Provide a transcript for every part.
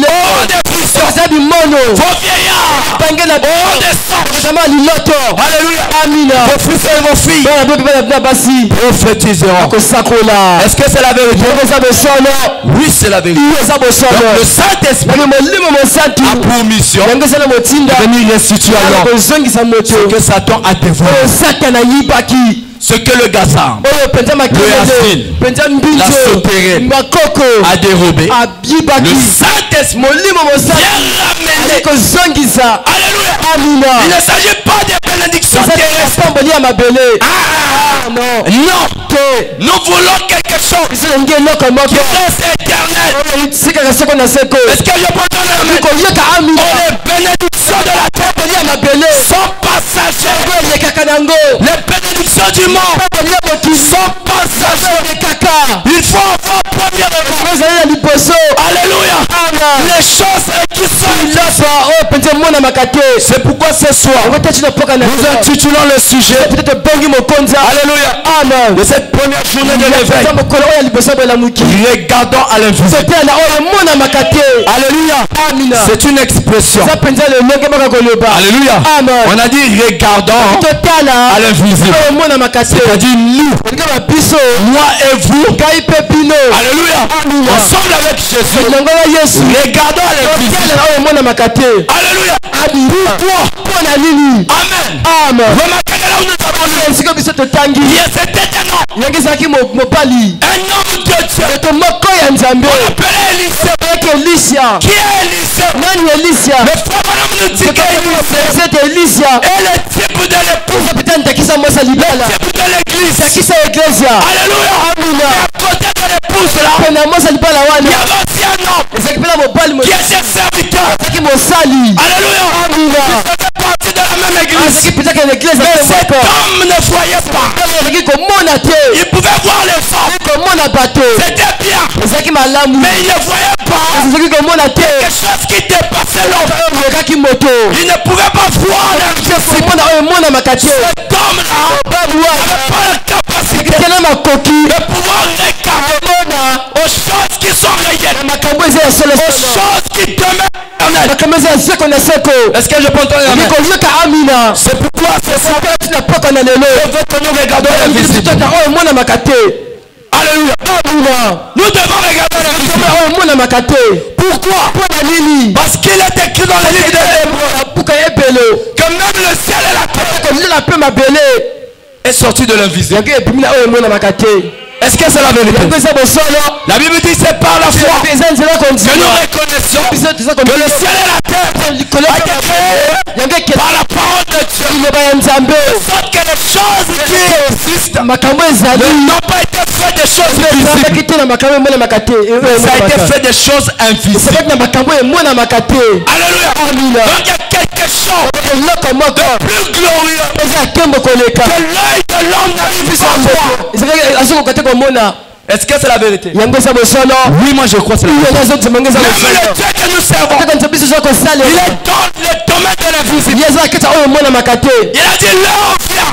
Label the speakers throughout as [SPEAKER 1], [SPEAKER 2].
[SPEAKER 1] Oh, des frissons. Vos vieillards. Oh, des sangs. Alléluia.
[SPEAKER 2] Amina.
[SPEAKER 1] Vos fils et vos filles prophétiseront. Est-ce que c'est la vérité? Oui, c'est la vérité. Donc, le Saint-Esprit a pour mission de venir restituer à l'homme ce que Satan a dévoré, ce que le Gaza, le Yacine, la souterraine a dérobé. Le Saint-Esprit vient ramener. Alléluia. Il ne s'agit pas des bénédictions terrestres. Non. Nous voulons quelque chose qui reste éternel. Est-ce que je peux donner la main? Les bénédictions de la terre sont passagères. Les bénédictions du monde sont passagères. Il faut avoir première. Alléluia. Les choses qui sont là. C'est pourquoi ce soir nous intitulons le sujet. Alléluia.
[SPEAKER 2] Amen.
[SPEAKER 1] De cette première journée de l'éveil, regardons à l'invisible. Alléluia. C'est une expression. Alléluia.
[SPEAKER 2] Amen.
[SPEAKER 1] On a dit regardons à l'invisible. C'est-à-dire nous, moi et vous. Alléluia. Ensemble avec Jésus. Regardons à l'invisible. Alléluia. Pourquoi? Amen.
[SPEAKER 2] Amen.
[SPEAKER 1] Remarquez là où nous avons lu. C'était un homme. Un homme de Dieu. On appelait Élisée. Qui est Élisée? Le frère nous dit qu'Élisée est le type de l'époux. Le type de l'église. Alléluia. À côté de l'épouse là, il y avait aussi un homme qui était serviteur. Alléluia. Il faisait partie de la même église. Mais cet homme ne voyait pas. Il pouvait voir les femmes. C'était bien. Mais il ne voyait pas quelque chose qui dépassait l'homme. Il ne pouvait pas voir l'invisible. Cet homme-là n'avait pas la capacité de pouvoir regarder aux choses qui sont réelles, aux choses qui demeurent. Est-ce que je peux entendre la main? C'est pourquoi c'est ça. Je veux que nous regardions l'invisible. Alléluia. Nous devons regarder l'invisible. Pourquoi? Parce qu'il est écrit dans le livre de l'Hébreu que même le ciel et la terre est sorti de l'invisible. Est-ce que c'est la vérité? La Bible dit c'est par la foi que nous reconnaissons que le ciel et la terre a été créés par la parole de Dieu. De sorte que les choses qui existent n'ont pas été faites des choses visibles. Ça a été fait des choses invisibles. Alléluia. Donc il y a quelque chose de plus glorieux que l'œil de l'homme n'arrive pas à voir. Est-ce que c'est la vérité? Oui, moi je crois que c'est la vérité. Même le Dieu que nous servons, il est dans le domaine de l'invisible. Il a dit l'heure vient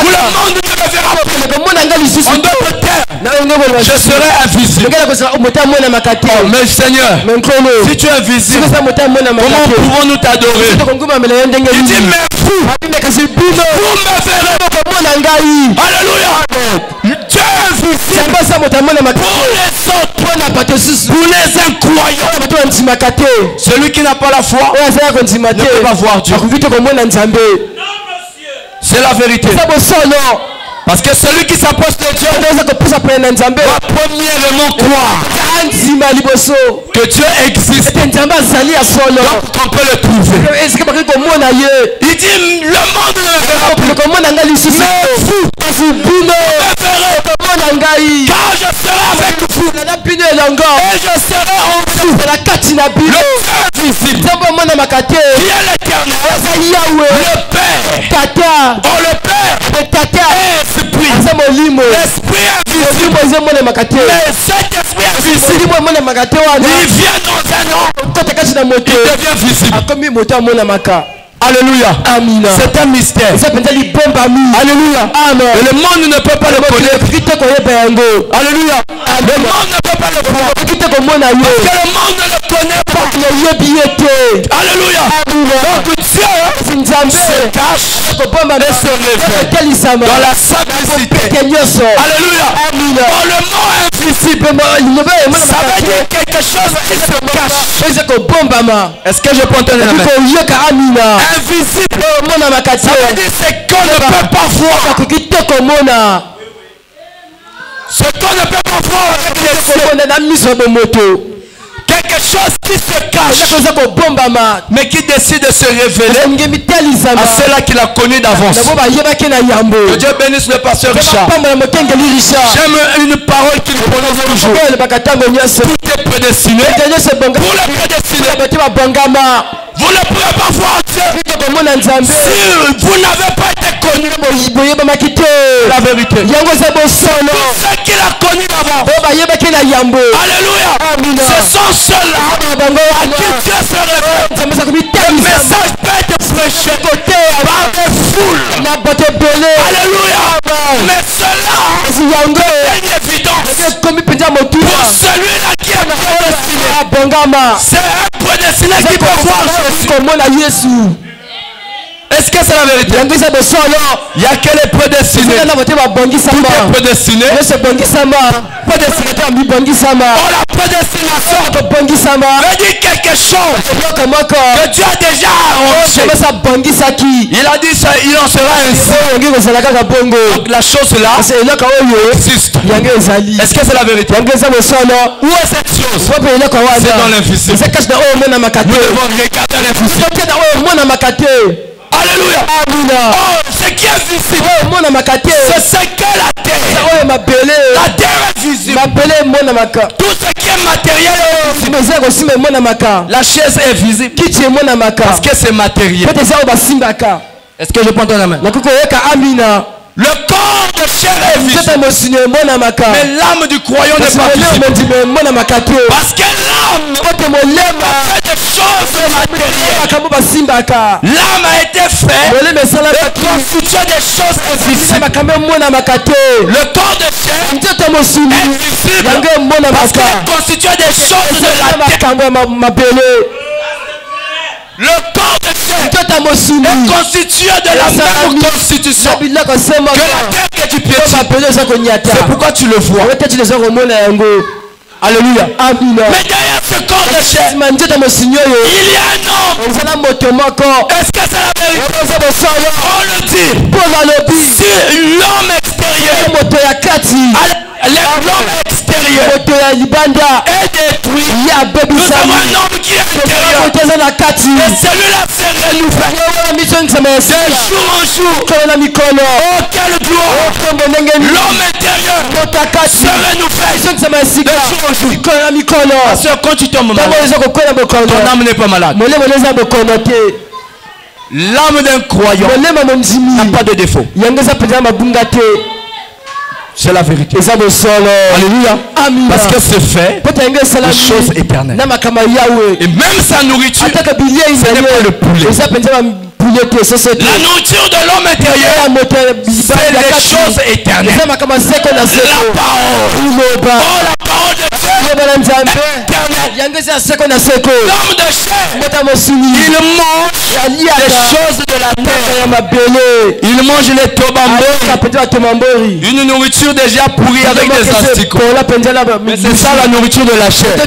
[SPEAKER 1] où le monde ne me verra plus. On doit me taire. Je serai invisible. Oh, mais Seigneur, si tu es invisible, comment pouvons-nous t'adorer? Il dit mais vous me verrez. Alléluia. Dieu est invisible. Pour les incroyants. Celui qui n'a pas la foi ne peut pas voir Dieu. C'est la vérité. Parce que celui qui s'approche de Dieu doit premièrement croire que Dieu existe. Donc on peut le trouver. Il dit le monde ne le verra plus. Mais vous me verrez. Car je serai avec vous. Et je serai en vous. Le Dieu visible qui est l'éternel. Le Père. Oh, le Père. L'esprit invisible. Mais cet esprit invisible, il vient dans un homme, il devient visible. Alléluia. C'est un mystère. Alléluia. Et le monde ne peut pas le connaître. Alléluia. Le monde ne peut pas le voir. Parce que le monde ne
[SPEAKER 2] connaît pas. Alléluia. Donc Dieu se cache et se révèle dans la simplicité. Alléluia. Dans le mot invisible, ça veut dire quelque chose qui se cache. Est-ce que je peux entendre la main? Invisible, ça veut dire c'est qu'on ne peut pas voir. Ce qu'on ne peut pas voir avec les yeux. Quelque chose qui se cache, mais qui décide de se révéler à ceux-là qu'il a connus d'avance. Que Dieu bénisse le pasteur Richard. J'aime une parole qu'il prononce toujours. Tout est prédestiné pour le prédestiné. Vous ne pouvez pas voir Dieu si vous n'avez pas été connu. La vérité. Tout ce qu'il a connu d'avant. Alléluia. Ce sont ceux-là à qui Dieu se révèle. Le message peut être prêché par des foules. Alléluia. Mais cela est évident pour celui-là qui est prédestiné. C'est un prédestiné qui peut voir Jésus. Est-ce que c'est la vérité? Il y a quel est prédestiné? Tout est prédestiné. La prédestination veut dire quelque chose que Dieu a déjà arrangé. Il a dit ça, il en sera ainsi. Donc la chose là existe. Est-ce que c'est la vérité? Où est cette chose? C'est dans l'invisible. Nous devons regarder l'invisible. Alléluia. Oh, ce qui est visible, c'est ce que la terre. La terre est visible. Tout ce qui est matériel est visible. La chaise est visible parce que c'est matériel. Est-ce que je prends ton main? Le corps de chair est visible. Mais l'âme du croyant n'est pas visible. Parce que l'âme fait des choses matérielles. L'âme a été faite et constituée des choses invisibles. Le corps de chair est visible parce qu'il est constitué des choses de la terre. Le corps de chair est constitué de la même constitution que la terre que tu piétines. C'est pourquoi tu le vois. Alléluia. Mais derrière ce corps de chair, il y a un homme. Est-ce que c'est la vérité? On le dit. Si l'homme extérieur, l'homme extérieur est détruit, nous avons un homme qui est intérieur. Et celui-là s'est renouvelé de jour en jour. Oh, quelle gloire! L'homme intérieur se renouvelle de jour en jour. Parce que quand tu tombes malade, ton âme n'est pas malade. L'âme d'un croyant n'a pas de défaut. C'est la vérité. Alléluia. Parce que c'est fait de choses éternelles. Et même sa nourriture, ce n'est pas le poulet. La nourriture de l'homme intérieur, c'est les choses éternelles. La parole. Oh, la parole de Dieu éternelle. L'homme de chair, il mange les choses de la terre. Il mange les tobambori. Une nourriture déjà pourrie avec des asticots. Mais c'est ça la nourriture de la chair. La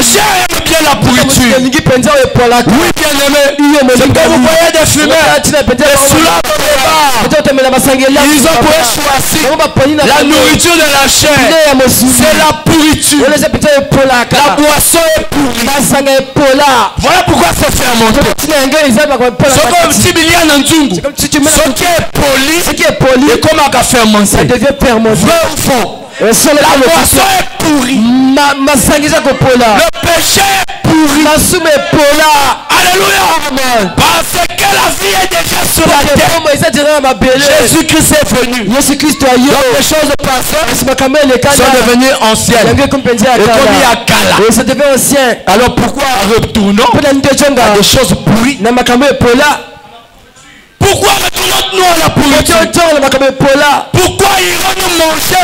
[SPEAKER 2] chair aime bien la pourriture. Oui, bien aimé. C'est que vous voyez des fumeurs. Et sous la ils ont choisi la nourriture de la chair. C'est la pourriture. La boisson est pourrie. Voilà pourquoi c'est fermenté. C'est comme si il y a un nzungu. Ce qui est poli et comme un café fermenté. Vrai ou faux? La boisson est pourrie. Le péché est pourri. Alléluia. Parce que la vie est déjà sur la terre. Jésus-Christ est venu. Donc les choses passées sont devenues anciennes. Et comme il y a Kala. Alors pourquoi retournons à des choses pourries? Pourquoi retournons-nous à la pourriture? Pourquoi irons-nous manger?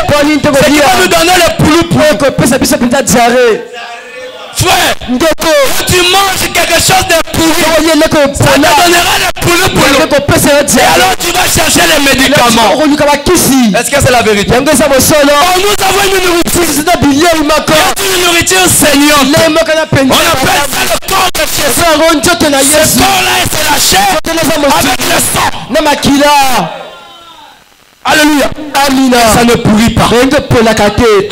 [SPEAKER 2] C'est qui va nous donner le poulou? Frère, quand tu manges quelque chose de pourri, ça te donnera le pourri. Et alors tu vas chercher les médicaments. Est-ce que c'est la vérité? Nous avons une nourriture. C'est une nourriture saignante. On appelle ça le corps de Jésus. Ce corps-là, c'est la chair avec le sang. Alléluia. Amina. Ça ne pourrit pas.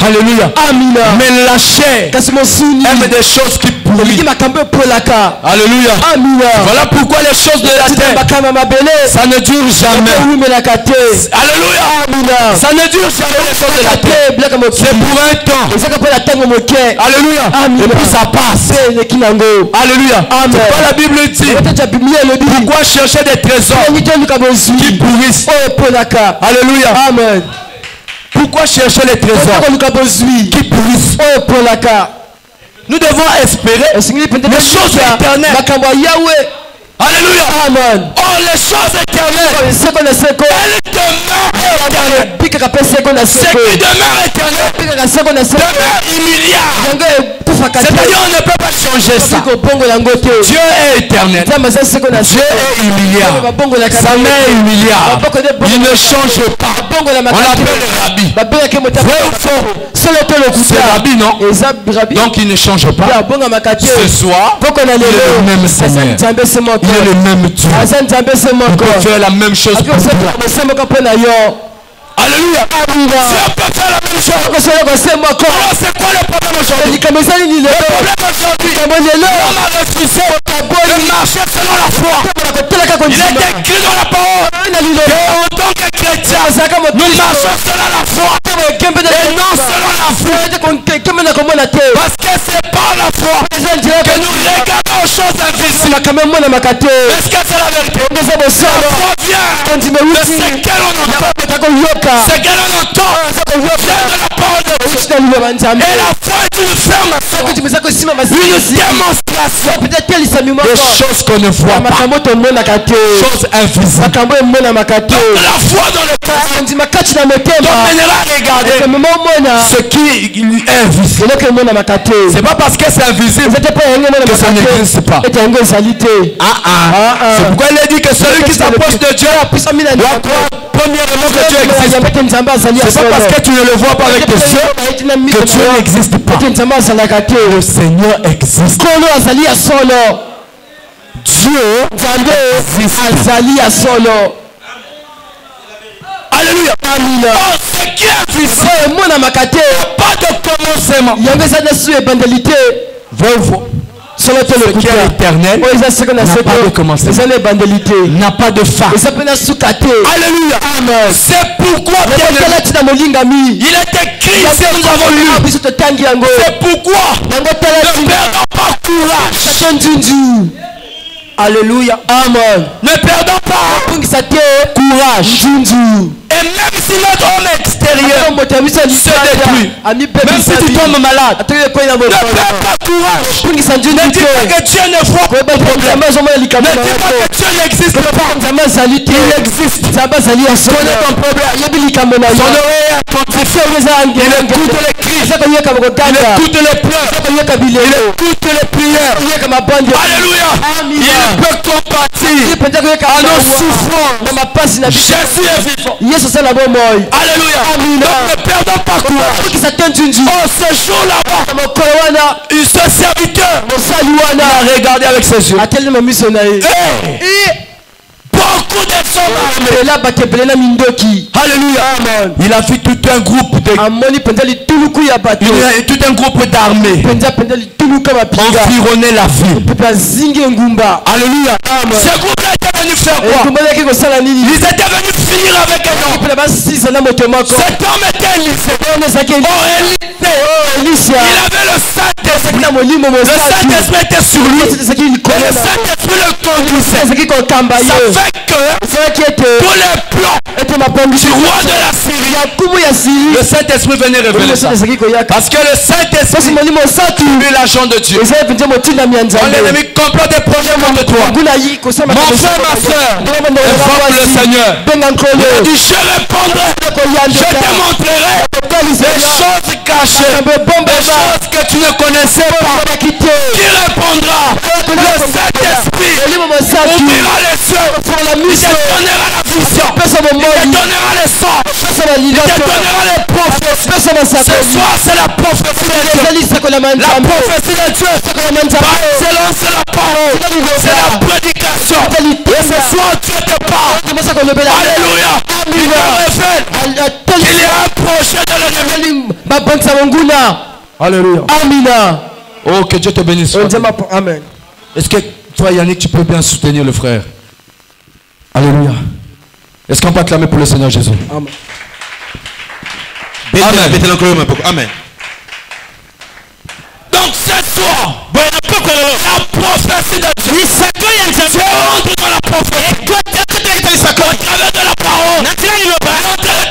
[SPEAKER 2] Alléluia. Amina. Mais la chair aime des choses qui pourrissent. Alléluia. Amina. Voilà pourquoi les choses de la terre, ça ne dure jamais. Alléluia. Amina. Ça ne dure jamais les choses de la terre. C'est pour un temps. Alléluia. Amina. Et puis ça passe. Alléluia. Amen. C'est quoi la Bible dit? Pourquoi chercher des trésors qui pourrissent? Alléluia. Amen. Pourquoi chercher les trésors qui pourrissent? Nous devons espérer les choses éternelles. Alléluia. Amen. Oh, les choses éternelles, elles demeurent éternelles. Ce qui demeure éternel demeure immuable. C'est-à-dire on ne peut pas changer ça. Dieu est éternel. Dieu est humiliable. Sa main est humiliable. Il ne change pas. On l'appelle Rabbi. Vrai ou faux? C'est Rabbi, non? Donc il ne change pas. Ce soir, il est le même Seigneur. Il est le même Dieu. Il peut faire la même chose pour toi. Alléluia. Dieu peut faire la même chose. Alors c'est quoi le problème aujourd'hui? Le problème aujourd'hui, l'homme a refusé de marcher selon la foi. Il est écrit dans la parole que en tant que chrétien, nous marchons selon la foi et non selon la foi. Parce que c'est par la foi que nous regardons aux choses invisibles. Est-ce que c'est la vérité? La foi vient de ce qu'elle on entend. C'est qu'elle en entend vient de la parole de Dieu. Et la foi est une ferme une démonstration des choses qu'on ne voit pas, choses invisibles. Donc la foi dans le cœur t'emmènera à regarder ce qui est invisible. C'est pas parce que c'est invisible que ça n'existe pas. C'est pourquoi il a dit que celui qui s'approche de Dieu doit croire premièrement que Dieu existe. C'est pas parce que tu ne le vois pas avec tes yeux que Dieu n'existe pas. Le Seigneur existe. Dieu existe. Alléluia. Oh, ce qui est invisible, pas de commencement. Ce qui est éternel n'a pas de commencement, n'a pas de fin. Alléluia. C'est pourquoi il est écrit, si nous avons lu, c'est pourquoi ne perdons pas courage. Alléluia. Amen. Ne perdons pas courage. Et même si notre homme extérieur se détruit, même si tu tombes malade, ne perds pas courage. Ne dis pas que Dieu ne voit pas le problème. Ne dis pas que Dieu n'existe pas. Il existe. Connais ton problème. Son oreille est attentive. Il écoute les cris. Il écoute les pleurs. Il écoute les prières. Alléluia. Il peut compatir à nos souffrances. Jésus est vivant. Alléluia. Donc ne perdons pas courage. Oh, ce jour-là-bas, ce serviteur a regardé avec ses yeux. Beaucoup de soldats. Alléluia. Il a vu tout un groupe d'armées environner la ville. Alléluia. Ce groupe-là était venu faire quoi? Ils étaient venus finir avec un homme. Cet homme était Élisée. Oh, Élisée. Il avait le Saint-Esprit. Le Saint-Esprit était sur lui. Et le Saint-Esprit le conduisait. Ça fait que tous les plans du roi de la Syrie, le Saint-Esprit venait révéler ça. Parce que le Saint-Esprit est l'agent de Dieu. Quand l'ennemi complète des projets contre toi, mon frère, ma soeur, invoque le Seigneur. Il dit, je répondrai, je te montrerai des choses cachées, des choses que tu ne connaissais pas. Qui répondra? Le Saint-Esprit ouvrira les cieux, il te donnera la vision, il te donnera les sons, il te donnera les prophéties. Ce soir c'est la prophétie de Dieu. La prophétie de Dieu, excellence, c'est la parole, c'est la prédication. Et ce soir Dieu te parle. Alléluia. Il te révèle qu'il y a un projet de l'ennemi. Alléluia. Amina. Oh, que Dieu te bénisse.
[SPEAKER 1] Amen.
[SPEAKER 2] Est-ce que toi, Yannick, tu peux bien soutenir le frère? Alléluia. Est-ce qu'on peut acclamer pour le Seigneur Jésus?
[SPEAKER 1] Amen.
[SPEAKER 2] Amen. Donc ce soir, la prophétie de Dieu, Dieu entre dans la prophétie. Au travers de la parole, il va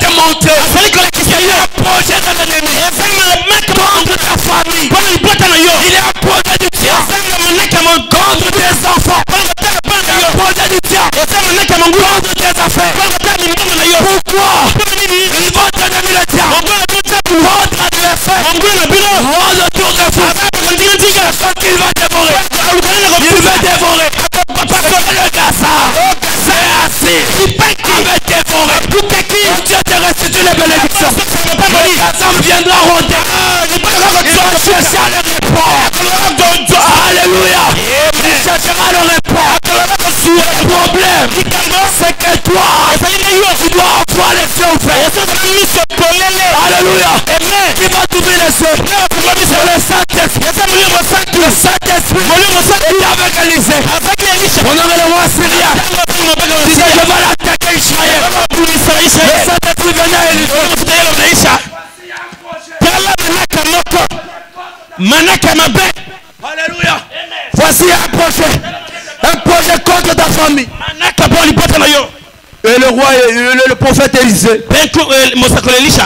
[SPEAKER 2] te montrer qu'il y a un projet de l'ennemi contre ta famille. Il y a un projet du diable contre tes enfants. Il y a un projet du diable contre tes affaires. Pourquoi? Il va te donner le diable. Votre adversaire. Rôde autour de vous. Il va dévorer. Il va dévorer. Le Gaza, c'est assis. Il va dévorer. Dieu te restitue les bénédictions. Le Gaza viendra rôder. Il va chercher le report. Alléluia. Il cherchera le report. Le problème, c'est que toi, tu dois avoir les yeux ouverts. Alléluia. Qui va t'ouvrir les yeux? C'est le Saint-Esprit. Le Saint-Esprit est avec Élisée. Pendant que le roi syrien disait, je vais l'attaquer Israël. Le Saint-Esprit venait à Élisée. Alléluia. Voici un projet contre ta famille. Et le roi, le prophète Élisée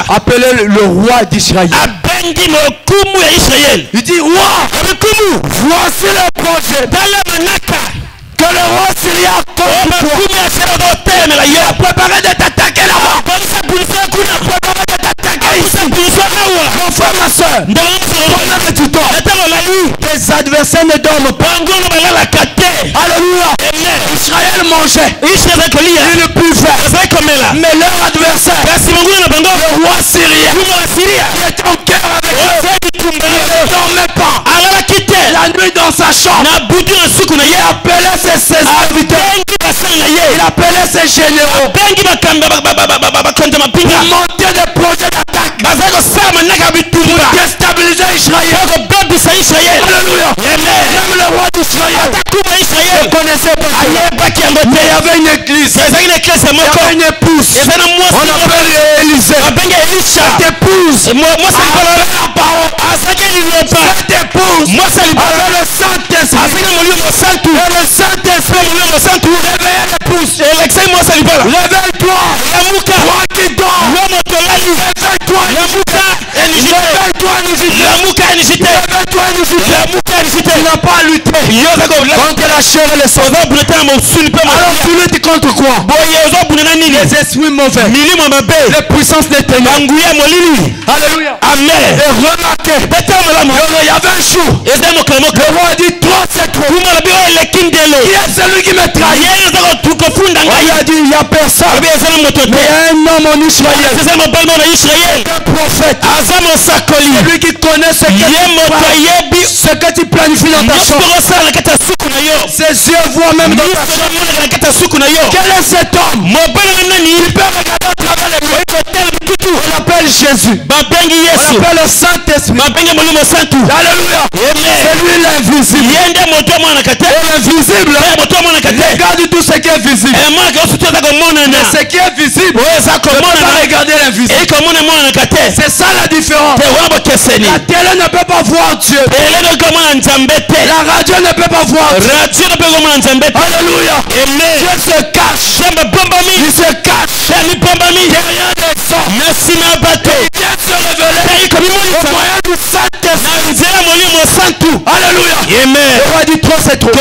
[SPEAKER 2] appelait le roi d'Israël. Il dit, roi, voici le projet que le roi syrien a préparé de t'attaquer là-bas. Mon frère, ma soeur, pendant que tu dors, tes adversaires ne dorment pas. Alléluia. Israël mangeait, il ne buvait, mais leur adversaire, le roi syrien, qui était en guerre avec eux, il ne dormait pas. La nuit dans sa chambre, il appelait ses serviteurs, il appelait ses généraux pour monter des projets d'attaque pour déstabiliser Israël. Alléluia. Même le roi d'Israël ne connaissait pas cela. Mais il y avait une église, il y avait une épouse, on appelle Élisée. Cette épouse avait la parole. Cette épouse avait le Saint-Esprit. Et le Saint-Esprit réveillait l'épouse. Réveille-toi, toi qui dors. Réveille-toi, tu n'as pas à lutter contre la chair et le sang. Alors tu luttes contre quoi? Les esprits mauvais, les puissances des ténèbres. Alléluia. Amen. Et remarquez, il y avait un jour, le roi a dit, toi c'est toi. Qui est celui qui me trahit? On lui a dit, il n'y a personne. Mais il y a un homme en Israël, un prophète, celui qui connaît ce que tu planifies dans ta chambre. Ses yeux voient même dans ta chambre. Quel est cet homme? Il peut regarder à travers les murs. On l'appelle Jésus. On l'appelle le Saint-Esprit. Alléluia. C'est lui l'invisible. Et l'invisible regarde tout ce qui est visible. Mais ce qui est visible, on ne peut pas regarder l'invisible. C'est ça la différence. La télé ne peut pas voir Dieu. La radio ne peut pas voir Dieu. Alléluia. Dieu se cache. Il se cache derrière les hommes. Merci ma bateau. Il vient se révéler au moyen du Saint-Esprit. Alléluia.
[SPEAKER 1] Amen.
[SPEAKER 2] Le roi dit trop c'est trop.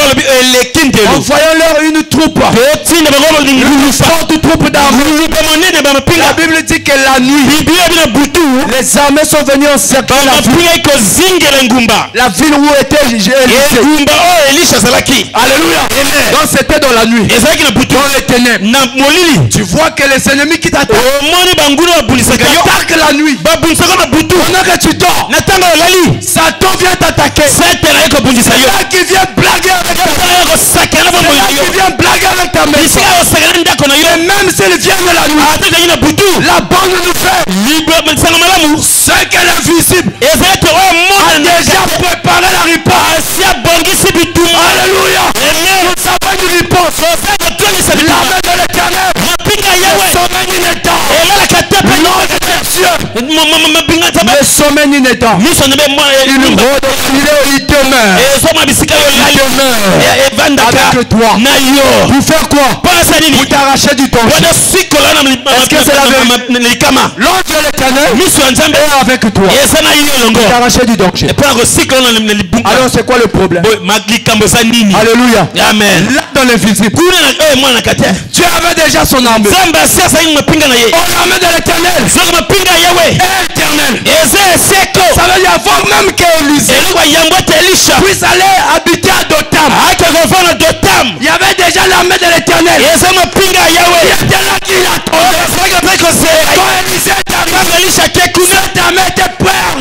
[SPEAKER 2] Envoyons-leur une troupe. Une forte troupe d'armée. La Bible dit que la nuit, les armées sont venues encercler la ville. La ville où était Élisée. Alléluia. Donc c'était dans la nuit. Dans les ténèbres. Tu vois que les ennemis qui t'attaquent la nuit. Pendant que tu dors, Satan vient t'attaquer. C'est là qui vient blaguer avec ta mère. C'est là qui vient blaguer avec ta maison. Et même s'il vient de la nuit, la bande nous fait ce qu'elle est visible a déjà préparé la riposte. Alléluia. Nous avons une riposte. L'armée de l'Éternel sommeil inétant. L'ange des cieux le sommeil inétant. Il demeure avec toi. Pour faire quoi? Pour t'arracher du temps. Est-ce que c'est la vérité? L'ange de l'Éternel est avec toi. Pour t'arracher du danger. Alors c'est quoi le problème? Alléluia.
[SPEAKER 1] Amen.
[SPEAKER 2] Là dans l'invisible, Dieu avait déjà son armée. L'armée de l'Éternel est éternelle. Ça veut dire avant même qu'Élisée puisse aller habiter à Dotam, il y avait déjà l'armée de l'Éternel. Il était là qui l'attendait. Quand Élisée est arrivé, cette armée était prête.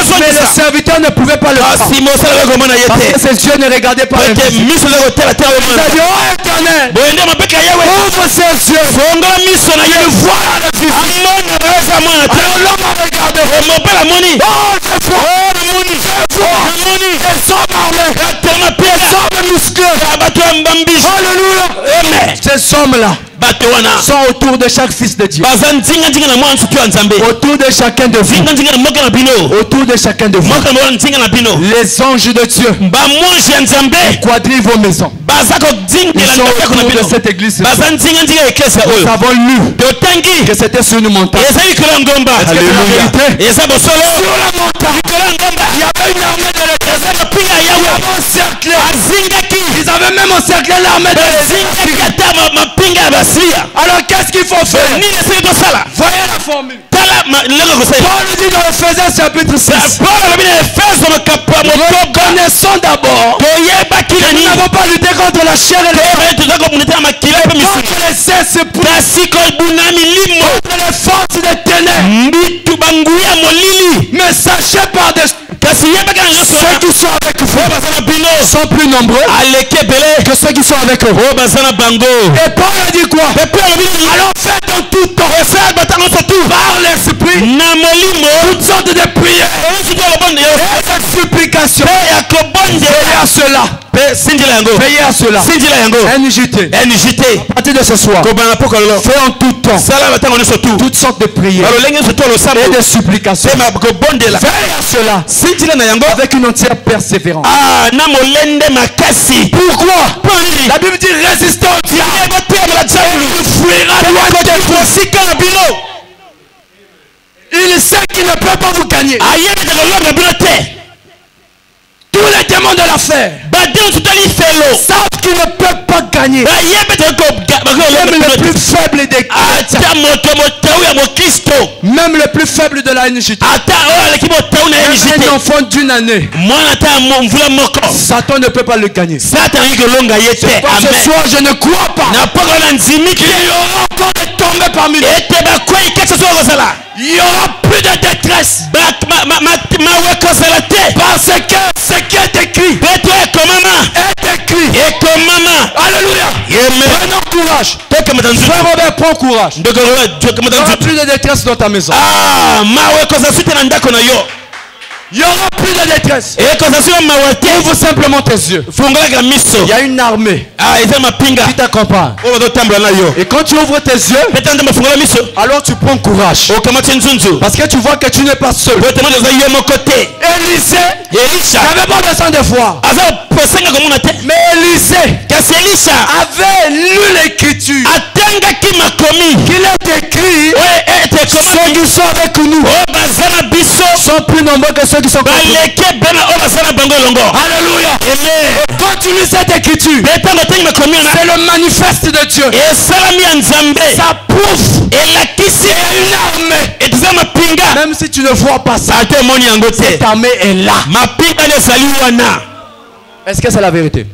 [SPEAKER 2] Mais le serviteur ne pouvait pas le faire. Parce que ses yeux ne regardaient pas le ciel. Il a dit, oh Éternel, ouvre ses yeux. Il voit le fils. Alors l'homme a regardé. Oh je vois. Des hommes armés. Des hommes musclés. Alléluia. Ces hommes-là sont autour de chaque fils de Dieu. Autour de chacun de vous. Autour de chacun de vous. Les anges de Dieu quadrillent vos maisons. Ils sont autour de cette église. Nous avons lu que c'était sur une montagne. Est-ce que c'est la vérité? Sur la montagne, il y avait une armée de l'Éternel. Ils avaient encerclé. Ils avaient même encerclé l'armée de l'Éternel. Alors qu'est-ce qu'il faut faire? Voyez la formule. Paul dit dans Ephésiens chapitre 6. Reconnaissons d'abord que nous n'avons pas lutté contre la chair et le sang, contre les esprits, contre les forces des ténèbres. Mais sachez par des ceux qui sont avec vous sont plus nombreux que ceux qui sont avec eux. Et Paul a dit quoi? Alors faites en tout temps par l'esprit toutes sortes de prières et de supplications. Veillez à cela. Veillez à cela. NJT. À partir de ce soir, fais en tout temps toutes sortes de prières et de supplications. Veillez à cela avec une entière persévérance. Pourquoi? La Bible dit résistez au diable. Il fuira loin de vous. Il sait qu'il ne peut pas vous gagner. Tous les démons de l'affaire savent qu'ils ne peuvent pas gagner. Même le plus faible des même le plus faible de la NJT, un enfant d'une année, Satan ne peut pas le gagner. Ce soir je ne crois pas qu'il y aura encore des tombées parmi nous. Il n'y aura plus de détresse. Parce que ce qui est écrit est écrit. Alléluia. Prenons courage. Frère Robert, prends courage. Il n'y aura plus de détresse dans ta maison. Il n'y aura plus de détresse. Ouvre simplement tes yeux. Il y a une armée
[SPEAKER 1] qui t'accompagne. Et quand tu ouvres tes yeux, alors tu prends courage. Parce que tu vois que tu n'es pas seul. Élisée n'avait pas besoin de foi. Mais Élisée avait lu l'écriture. Qu'il est écrit, ceux qui sont avec nous sont plus nombreux que ceux qui sont contre nous. Alléluia. Quand tu lis cette écriture, c'est le manifeste de Dieu. Ça prouve une armée. Même si tu ne vois pas ça, cette armée est là. Est-ce que c'est la vérité?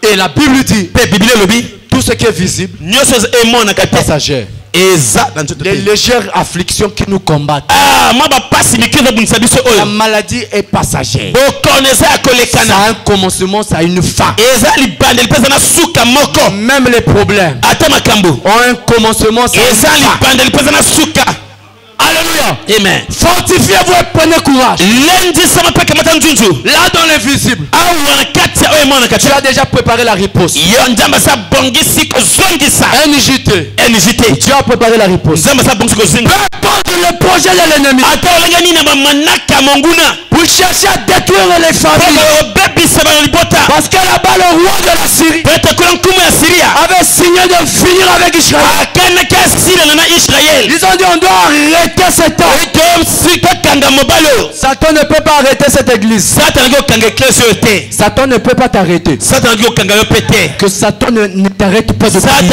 [SPEAKER 1] Et la Bible dit, tout ce qui est visible est passager. Les légères afflictions qui nous combattent, la maladie est passagère. Ça a un commencement, ça a une fin. Même les problèmes ont un commencement, ça a une fin. Alléluia. Amen. Fortifiez-vous et prenez courage. Là dans l'invisible, tu as déjà préparé la riposte. NJT. Tu as préparé la riposte. Peu importe le projet de l'ennemi, pour chercher à détruire les familles. Parce que là-bas le roi de la Syrie avait signé de finir avec Israël. Ils ont dit on doit arrêter cet homme. Satan ne peut pas arrêter cette église. Satan ne peut pas t'arrêter. Que Satan ne t'arrête pas de prier.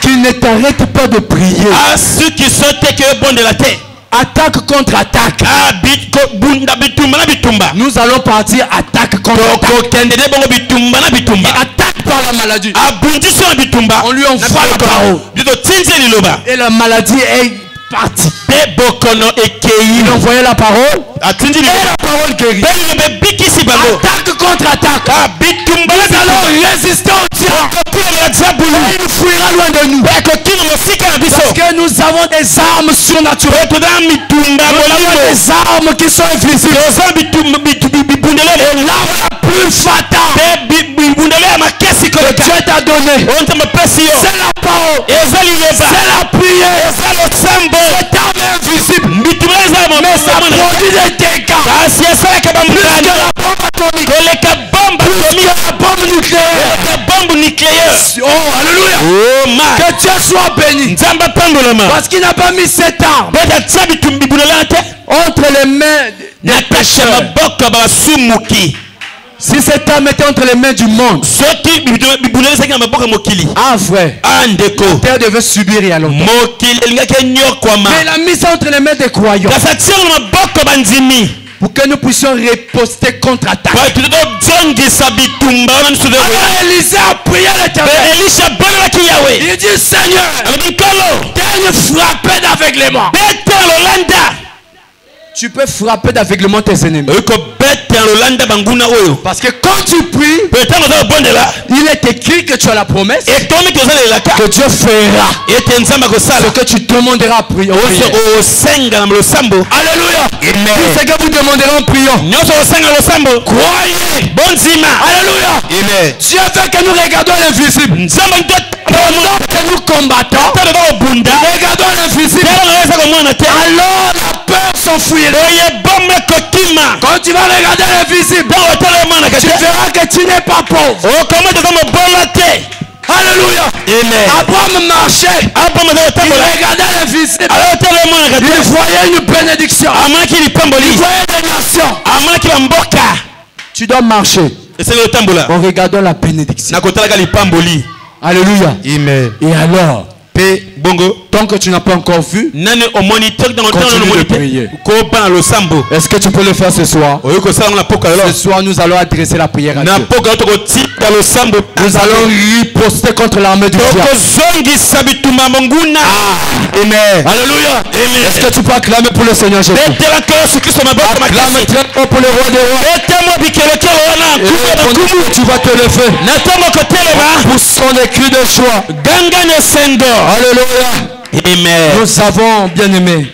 [SPEAKER 1] Qu'il ne t'arrête pas de prier. Attaque contre attaque. Nous allons partir attaque contre attaque. Attaque par la maladie. On lui envoie la parole. Et la maladie est partie. Il envoyait la parole. Et la parole guérit. Attaque contre attaque. Nous allons résister au diable. Il nous fuira loin de nous. Parce que nous avons des armes surnaturelles. Nous avons des armes qui sont invisibles. Et l'arme la plus fatale que Dieu t'a donnée, c'est la parole. C'est la prière. Cette arme est invisible, mais ça produit des dégâts. Plus que la bombe atomique, plus que la bombe nucléaire. Oh, alléluia. Que Dieu soit béni. Parce qu'il n'a pas mis cette arme entre les mains des pécheurs. Si cette arme était entre les mains du monde, frère, la terre devait subir il y a longtemps. Mais il a mis ça entre les mains des croyants pour que nous puissions riposter contre-attaque. Élisée a prié l'Éternel. Il dit Seigneur, viens frapper d'aveuglement. Tu peux frapper d'aveuglement tes ennemis. Parce que quand tu pries, il est écrit que tu as la promesse que Dieu fera ce que tu demanderas en priant. Alléluia. Tout ce que vous demanderez en priant, croyez. Alléluia. Dieu veut que nous regardions l'invisible. Pendant que nous combattons, regardons l'invisible. Alors la peur s'enfuira. Quand tu vas regarder l'invisible, tu verras que tu n'es pas pauvre. Alléluia. Abraham marchait. Il regardait l'invisible. Il voyait une bénédiction. Il voyait des nations. Tu dois marcher en regardant la bénédiction. Alléluia. Amen. Et alors, tant que tu n'as pas encore vu, continue de prier. Est-ce que tu peux le faire ce soir? Ce soir, nous allons adresser la prière à Dieu. Nous allons riposter contre l'armée du diable. Amen. Alléluia. Est-ce que tu peux acclamer pour le Seigneur Jésus? Acclame très fort pour le roi des rois. Et tu vas te lever. Poussons des cris de joie. Alléluia. Amen. Nous avons bien aimé